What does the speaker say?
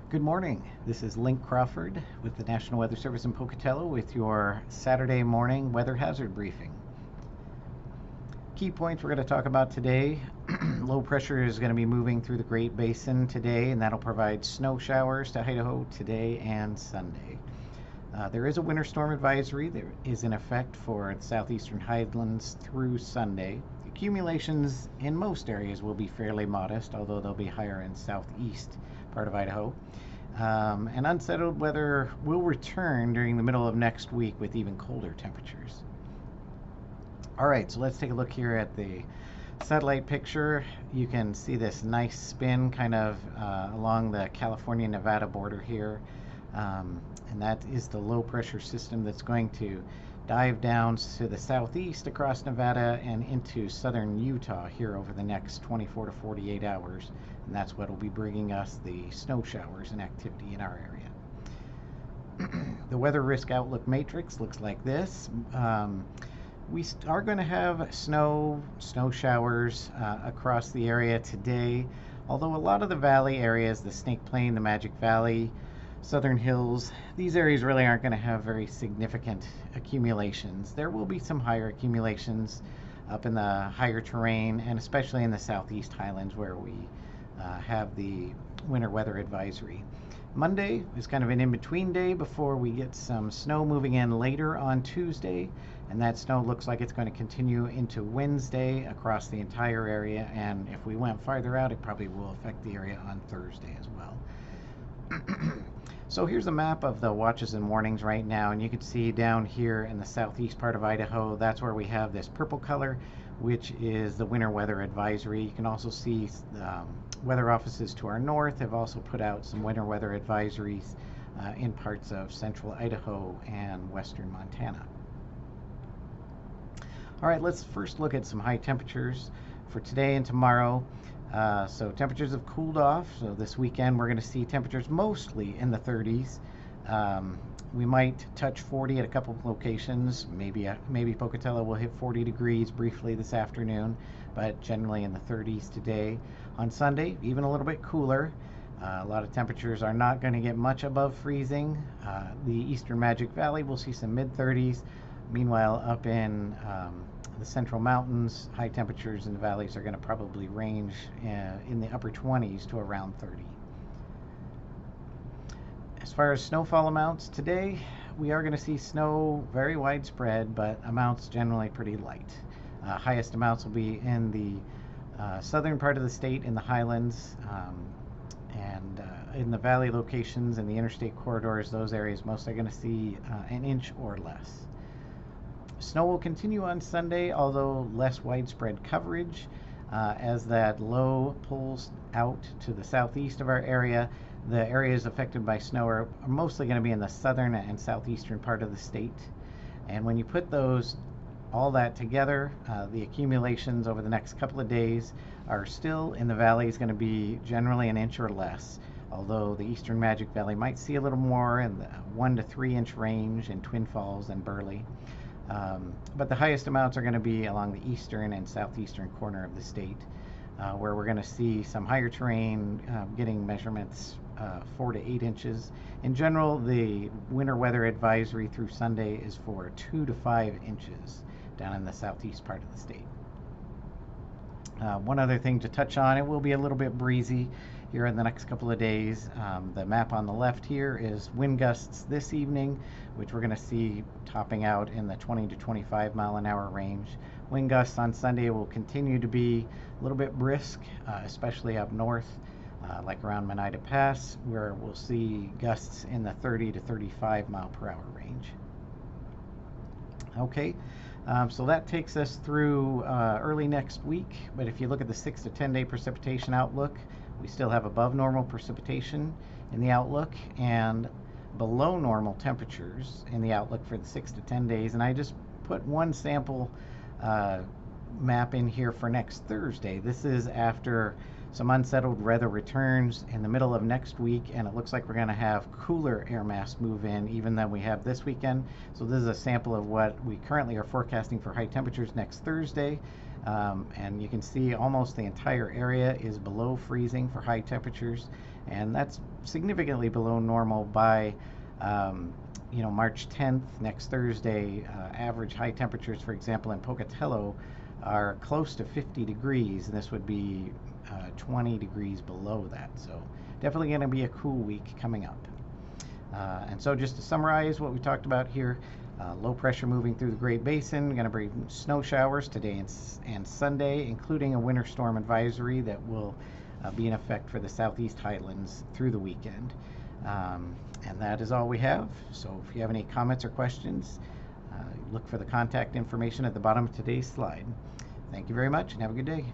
Good morning. This is Link Crawford with the National Weather Service in Pocatello with your Saturday morning weather hazard briefing. Key points we're going to talk about today. Low pressure is going to be moving through the Great Basin today, and that'll provide snow showers to Idaho today and Sunday. There is a winter storm advisory that is in effect for the southeastern highlands through Sunday. Accumulations in most areas will be fairly modest, although they'll be higher in southeast part of Idaho. And unsettled weather will return during the middle of next week with even colder temperatures. All right, so let's take a look here at the satellite picture. You can see this nice spin kind of along the California-Nevada border here. And that is the low pressure system that's going to dive down to the southeast across Nevada and into southern Utah here over the next 24 to 48 hours. And that's what will be bringing us the snow showers and activity in our area. The weather risk outlook matrix looks like this. We are going to have snow showers across the area today, although a lot of the valley areas, the Snake Plain, the Magic Valley, Southern Hills, these areas really aren't going to have very significant accumulations. There will be some higher accumulations up in the higher terrain, and especially in the southeast highlands where we have the winter weather advisory. Monday is kind of an in-between day before we get some snow moving in later on Tuesday, and that snow looks like it's going to continue into Wednesday across the entire area, and if we went farther out, it probably will affect the area on Thursday as well. So here's a map of the watches and warnings right now, and you can see down here in the southeast part of Idaho, that's where we have this purple color, which is the winter weather advisory. You can also see weather offices to our north have also put out some winter weather advisories in parts of central Idaho and western Montana. All right, let's first look at some high temperatures for today and tomorrow. So temperatures have cooled off. So this weekend we're going to see temperatures mostly in the 30s. We might touch 40 at a couple of locations. Maybe Pocatello will hit 40 degrees briefly this afternoon, but generally in the 30s today. On Sunday, even a little bit cooler. A lot of temperatures are not going to get much above freezing. The eastern Magic Valley will see some mid-30s. Meanwhile, up in the central mountains, high temperatures in the valleys are going to probably range in the upper 20s to around 30. As far as snowfall amounts today, we are going to see snow very widespread, but amounts generally pretty light. Highest amounts will be in the southern part of the state, in the highlands, and in the valley locations and the interstate corridors. Those areas mostly are going to see an inch or less. Snow will continue on Sunday, although less widespread coverage. As that low pulls out to the southeast of our area, the areas affected by snow are mostly going to be in the southern and southeastern part of the state. And when you put all that together, the accumulations over the next couple of days are still in the valleys going to be generally an inch or less, although the eastern Magic Valley might see a little more in the 1 to 3 inch range in Twin Falls and Burley. But the highest amounts are going to be along the eastern and southeastern corner of the state, where we're going to see some higher terrain getting measurements 4 to 8 inches. In general, the winter weather advisory through Sunday is for 2 to 5 inches down in the southeast part of the state. One other thing to touch on, it will be a little bit breezy here in the next couple of days. The map on the left here is wind gusts this evening, which we're going to see topping out in the 20 to 25 mile an hour range. Wind gusts on Sunday will continue to be a little bit brisk, especially up north, like around Oneida Pass, where we'll see gusts in the 30 to 35 mile per hour range. Okay, so that takes us through early next week, but if you look at the 6 to 10 day precipitation outlook, we still have above normal precipitation in the outlook and below normal temperatures in the outlook for the 6 to 10 days. And I just put one sample map in here for next Thursday. This is after some unsettled weather returns in the middle of next week, and it looks like we're going to have cooler air mass move in even than we have this weekend. So this is a sample of what we currently are forecasting for high temperatures next Thursday. And you can see almost the entire area is below freezing for high temperatures. and that's significantly below normal by March 10th, next Thursday. Average high temperatures, for example, in Pocatello are close to 50 degrees, and this would be 20 degrees below that. So definitely going to be a cool week coming up. And so just to summarize what we talked about here, low pressure moving through the Great Basin, going to bring snow showers today and Sunday, including a winter storm advisory that will be in effect for the southeast highlands through the weekend. And that is all we have. So if you have any comments or questions, look for the contact information at the bottom of today's slide. Thank you very much and have a good day.